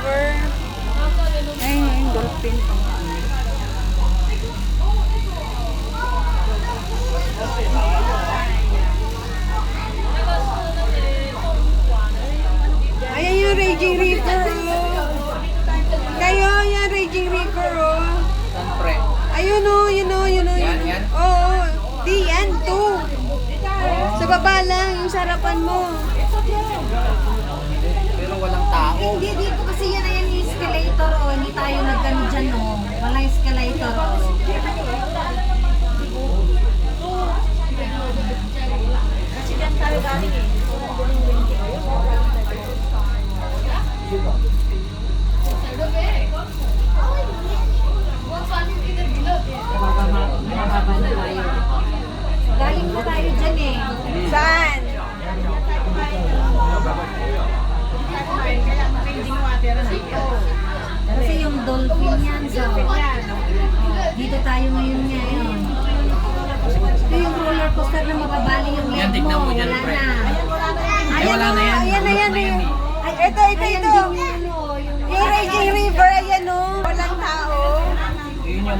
River. Ay, yung dolphin. Ayan yung Raging River, oh. Kayo, yan, Raging River, oh. Siyempre. Ayun, oh, yun, oh, yun, oh. Yan, yan? Oo, di yan, two. Sa baba lang, yung sarapan mo. Pero walang tao. Hindi dito kasi yan na yan yung escalator o hindi tayo nagkano dyan o. Walang escalator o. Kasi dyan tayo galing eh. Mababa na tayo. Galing na tayo dyan eh. Saan? Kasi yung dolphin yan so. Dito tayo ngayon. Ito yung roller coaster na mababali yung Yan, leg tignan mo. mo dyan, Wala pre. na. Ay, wala na yan. Ayan na yan, Lulubog na yan, eh. eh. Ay, ito. Ayan Yung din yung ano, yung Raging River, ayan, oh. Walang tao.